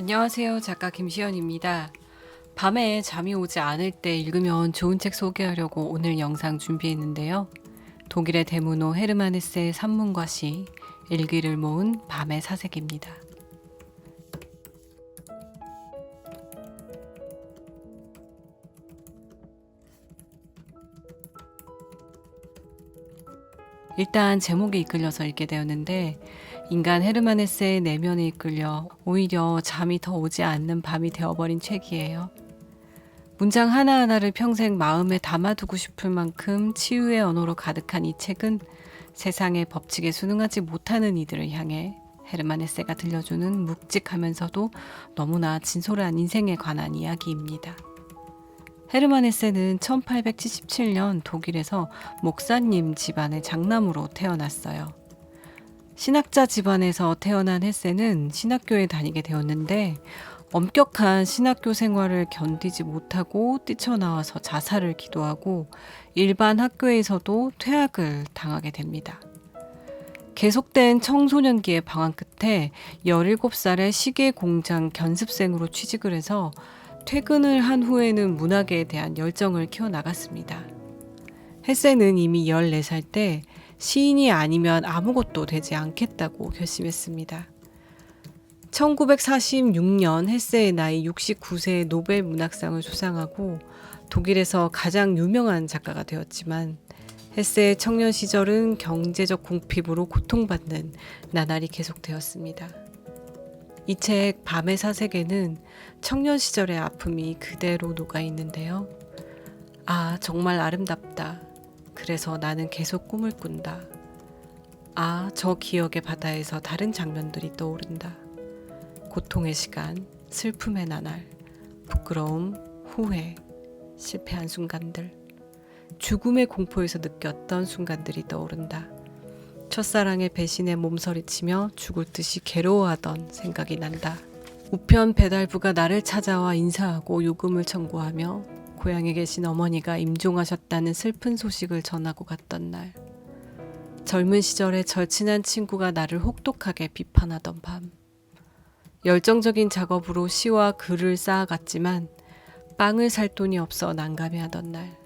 안녕하세요. 작가 김시연입니다. 밤에 잠이 오지 않을 때 읽으면 좋은 책 소개하려고 오늘 영상 준비했는데요. 독일의 대문호 헤르만 헤세의 산문과 시, 일기를 모은 밤의 사색입니다. 일단 제목에 이끌려서 읽게 되었는데, 인간 헤르만 헤세의 내면에 이끌려 오히려 잠이 더 오지 않는 밤이 되어버린 책이에요. 문장 하나하나를 평생 마음에 담아두고 싶을 만큼 치유의 언어로 가득한 이 책은 세상의 법칙에 순응하지 못하는 이들을 향해 헤르만 헤세가 들려주는 묵직하면서도 너무나 진솔한 인생에 관한 이야기입니다. 헤르만 헤세는 1877년 독일에서 목사님 집안의 장남으로 태어났어요. 신학자 집안에서 태어난 헤세는 신학교에 다니게 되었는데 엄격한 신학교 생활을 견디지 못하고 뛰쳐나와서 자살을 기도하고 일반 학교에서도 퇴학을 당하게 됩니다. 계속된 청소년기의 방황 끝에 17살에 시계 공장 견습생으로 취직을 해서 퇴근을 한 후에는 문학에 대한 열정을 키워나갔습니다. 헤세는 이미 14살 때 시인이 아니면 아무것도 되지 않겠다고 결심했습니다. 1946년 헤세의 나이 69세에 노벨 문학상을 수상하고 독일에서 가장 유명한 작가가 되었지만 헤세의 청년 시절은 경제적 궁핍으로 고통받는 나날이 계속되었습니다. 이 책 밤의 사색에는 청년 시절의 아픔이 그대로 녹아 있는데요. 아, 정말 아름답다. 그래서 나는 계속 꿈을 꾼다. 아, 저 기억의 바다에서 다른 장면들이 떠오른다. 고통의 시간, 슬픔의 나날, 부끄러움, 후회, 실패한 순간들, 죽음의 공포에서 느꼈던 순간들이 떠오른다. 첫사랑의 배신에 몸서리치며 죽을 듯이 괴로워하던 생각이 난다. 우편 배달부가 나를 찾아와 인사하고 요금을 청구하며 고향에 계신 어머니가 임종하셨다는 슬픈 소식을 전하고 갔던 날. 젊은 시절에 절친한 친구가 나를 혹독하게 비판하던 밤. 열정적인 작업으로 시와 글을 쌓아갔지만 빵을 살 돈이 없어 난감해하던 날.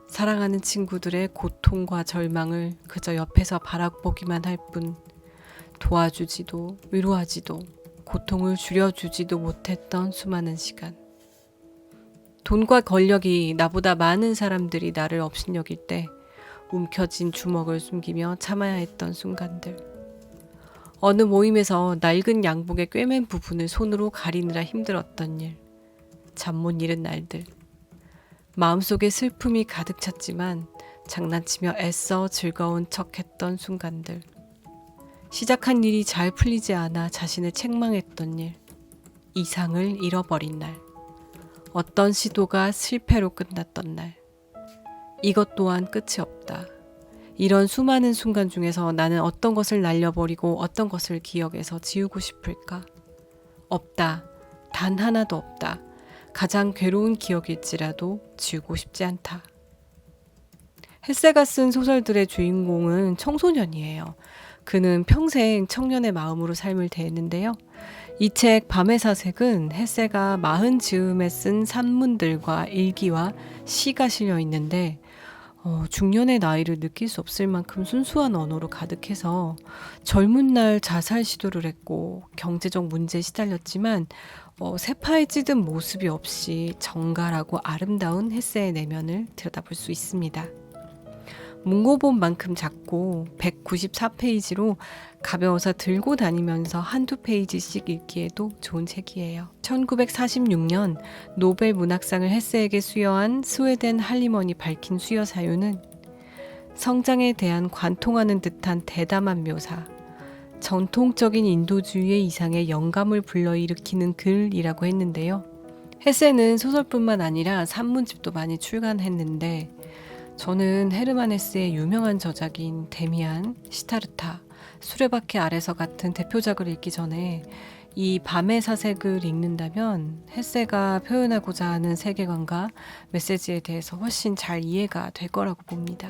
사랑하는 친구들의 고통과 절망을 그저 옆에서 바라보기만 할 뿐 도와주지도 위로하지도 고통을 줄여주지도 못했던 수많은 시간. 돈과 권력이 나보다 많은 사람들이 나를 업신여길 때 움켜쥔 주먹을 숨기며 참아야 했던 순간들. 어느 모임에서 낡은 양복의 꿰맨 부분을 손으로 가리느라 힘들었던 일. 잠 못 이른 날들. 마음속에 슬픔이 가득 찼지만 장난치며 애써 즐거운 척했던 순간들. 시작한 일이 잘 풀리지 않아 자신을 책망했던 일. 이상을 잃어버린 날. 어떤 시도가 실패로 끝났던 날. 이것 또한 끝이 없다. 이런 수많은 순간 중에서 나는 어떤 것을 날려버리고 어떤 것을 기억에서 지우고 싶을까? 없다. 단 하나도 없다. 가장 괴로운 기억일지라도 지우고 싶지 않다. 헤세가 쓴 소설들의 주인공은 청소년이에요. 그는 평생 청년의 마음으로 삶을 대했는데요. 이 책 밤의 사색은 헤세가 40즈음에 쓴 산문들과 일기와 시가 실려 있는데 중년의 나이를 느낄 수 없을 만큼 순수한 언어로 가득해서 젊은 날 자살 시도를 했고 경제적 문제에 시달렸지만 세파에 찌든 모습이 없이 정갈하고 아름다운 헤세의 내면을 들여다볼 수 있습니다. 문고본만큼 작고 194페이지로 가벼워서 들고 다니면서 한두 페이지씩 읽기에도 좋은 책이에요. 1946년 노벨 문학상을 헤세에게 수여한 스웨덴 할리먼이 밝힌 수여 사유는 성장에 대한 관통하는 듯한 대담한 묘사, 전통적인 인도주의의 이상의 영감을 불러일으키는 글이라고 했는데요. 헤세는 소설뿐만 아니라 산문집도 많이 출간했는데 저는 헤르만 헤세의 유명한 저작인 데미안, 시타르타, 수레바퀴 아래서 같은 대표작을 읽기 전에 이 밤의 사색을 읽는다면 헤세가 표현하고자 하는 세계관과 메시지에 대해서 훨씬 잘 이해가 될 거라고 봅니다.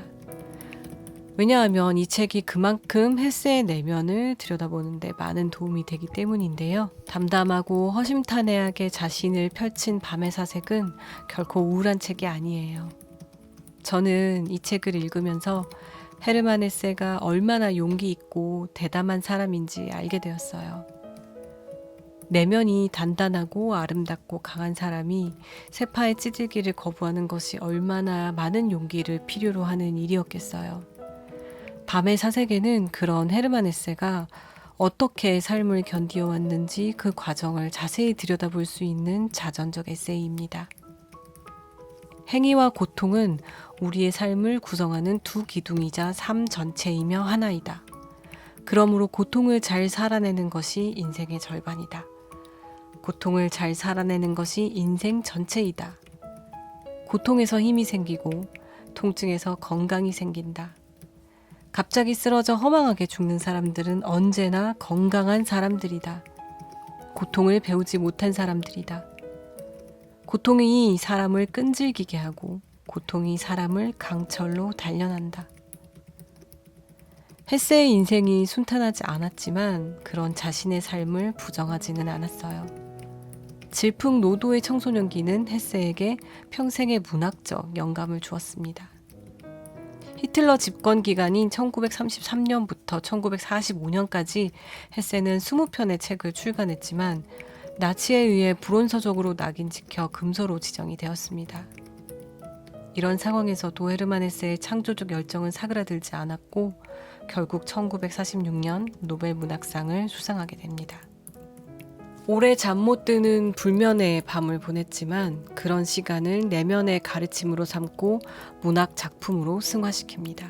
왜냐하면 이 책이 그만큼 헬세의 내면을 들여다보는 데 많은 도움이 되기 때문인데요. 담담하고 허심탄회하게 자신을 펼친 밤의 사색은 결코 우울한 책이 아니에요. 저는 이 책을 읽으면서 헤르만 헤세가 얼마나 용기 있고 대담한 사람인지 알게 되었어요. 내면이 단단하고 아름답고 강한 사람이 세파에 찌들기를 거부하는 것이 얼마나 많은 용기를 필요로 하는 일이었겠어요. 밤의 사색에는 그런 헤르만 헤세가 어떻게 삶을 견디어 왔는지 그 과정을 자세히 들여다볼 수 있는 자전적 에세이입니다. 행위와 고통은 우리의 삶을 구성하는 두 기둥이자 삶 전체이며 하나이다. 그러므로 고통을 잘 살아내는 것이 인생의 절반이다. 고통을 잘 살아내는 것이 인생 전체이다. 고통에서 힘이 생기고 통증에서 건강이 생긴다. 갑자기 쓰러져 허망하게 죽는 사람들은 언제나 건강한 사람들이다. 고통을 배우지 못한 사람들이다. 고통이 사람을 끈질기게 하고 고통이 사람을 강철로 단련한다. 헤세의 인생이 순탄하지 않았지만 그런 자신의 삶을 부정하지는 않았어요. 질풍노도의 청소년기는 헤세에게 평생의 문학적 영감을 주었습니다. 히틀러 집권 기간인 1933년부터 1945년까지 헤세는 20편의 책을 출간했지만 나치에 의해 불온서적으로 낙인 찍혀 금서로 지정이 되었습니다. 이런 상황에서도 헤르만 헤세의 창조적 열정은 사그라들지 않았고 결국 1946년 노벨 문학상을 수상하게 됩니다. 오래 잠 못 드는 불면의 밤을 보냈지만 그런 시간을 내면의 가르침으로 삼고 문학 작품으로 승화시킵니다.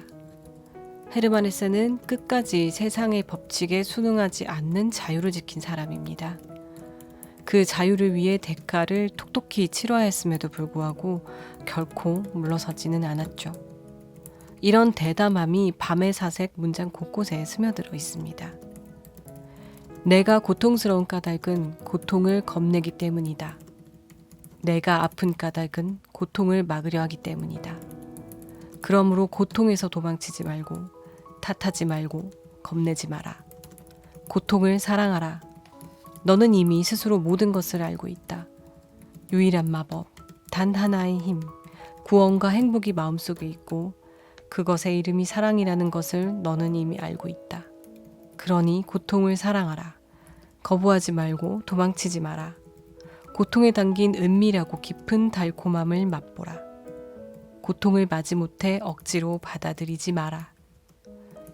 헤르만 헤세는 끝까지 세상의 법칙에 순응하지 않는 자유를 지킨 사람입니다. 그 자유를 위해 대가를 톡톡히 치러야 했음에도 불구하고 결코 물러서지는 않았죠. 이런 대담함이 밤의 사색 문장 곳곳에 스며들어 있습니다. 내가 고통스러운 까닭은 고통을 겁내기 때문이다. 내가 아픈 까닭은 고통을 막으려 하기 때문이다. 그러므로 고통에서 도망치지 말고 탓하지 말고 겁내지 마라. 고통을 사랑하라. 너는 이미 스스로 모든 것을 알고 있다. 유일한 마법, 단 하나의 힘, 구원과 행복이 마음속에 있고 그것의 이름이 사랑이라는 것을 너는 이미 알고 있다. 그러니 고통을 사랑하라. 거부하지 말고 도망치지 마라. 고통에 담긴 은밀하고 깊은 달콤함을 맛보라. 고통을 마지못해 억지로 받아들이지 마라.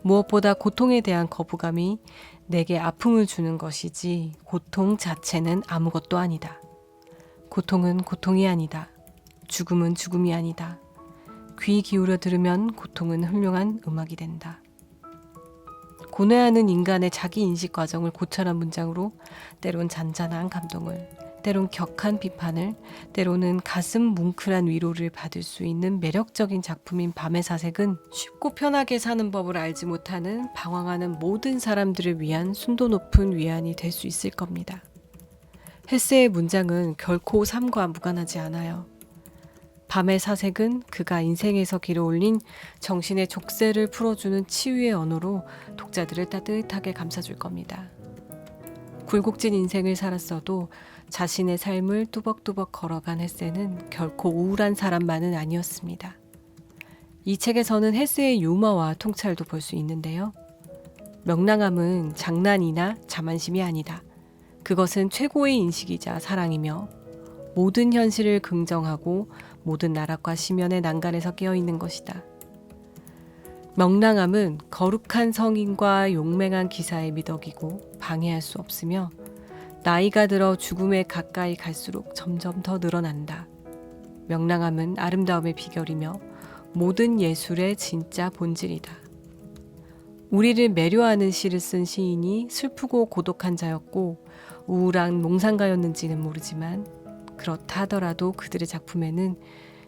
무엇보다 고통에 대한 거부감이 내게 아픔을 주는 것이지 고통 자체는 아무것도 아니다. 고통은 고통이 아니다. 죽음은 죽음이 아니다. 귀 기울여 들으면 고통은 훌륭한 음악이 된다. 고뇌하는 인간의 자기인식 과정을 고찰한 문장으로 때론 잔잔한 감동을, 때론 격한 비판을, 때로는 가슴 뭉클한 위로를 받을 수 있는 매력적인 작품인 밤의 사색은 쉽고 편하게 사는 법을 알지 못하는 방황하는 모든 사람들을 위한 순도 높은 위안이 될 수 있을 겁니다. 헤세의 문장은 결코 삶과 무관하지 않아요. 밤의 사색은 그가 인생에서 길어올린 정신의 족쇄를 풀어주는 치유의 언어로 독자들을 따뜻하게 감싸줄 겁니다. 굴곡진 인생을 살았어도 자신의 삶을 뚜벅뚜벅 걸어간 헤세는 결코 우울한 사람만은 아니었습니다. 이 책에서는 헤세의 유머와 통찰도 볼 수 있는데요. 명랑함은 장난이나 자만심이 아니다. 그것은 최고의 인식이자 사랑이며 모든 현실을 긍정하고 모든 나락과 시면의 난간에서 깨어있는 것이다. 명랑함은 거룩한 성인과 용맹한 기사의 미덕이고 방해할 수 없으며 나이가 들어 죽음에 가까이 갈수록 점점 더 늘어난다. 명랑함은 아름다움의 비결이며 모든 예술의 진짜 본질이다. 우리를 매료하는 시를 쓴 시인이 슬프고 고독한 자였고 우울한 몽상가였는지는 모르지만 그렇다 하더라도 그들의 작품에는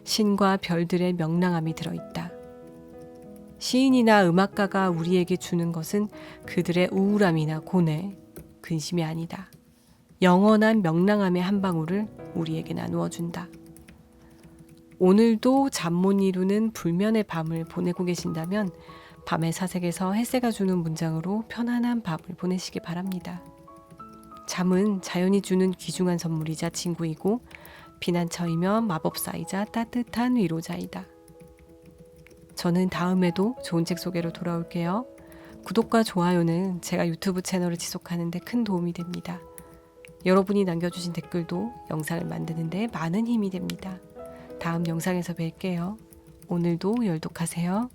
신과 별들의 명랑함이 들어있다. 시인이나 음악가가 우리에게 주는 것은 그들의 우울함이나 고뇌, 근심이 아니다. 영원한 명랑함의 한 방울을 우리에게 나누어 준다. 오늘도 잠 못 이루는 불면의 밤을 보내고 계신다면 밤의 사색에서 햇새가 주는 문장으로 편안한 밤을 보내시기 바랍니다. 잠은 자연이 주는 귀중한 선물이자 친구이고 비난처이면 마법사이자 따뜻한 위로자이다. 저는 다음에도 좋은 책 소개로 돌아올게요. 구독과 좋아요는 제가 유튜브 채널을 지속하는 데 큰 도움이 됩니다. 여러분이 남겨주신 댓글도 영상을 만드는 데 많은 힘이 됩니다. 다음 영상에서 뵐게요. 오늘도 열독하세요.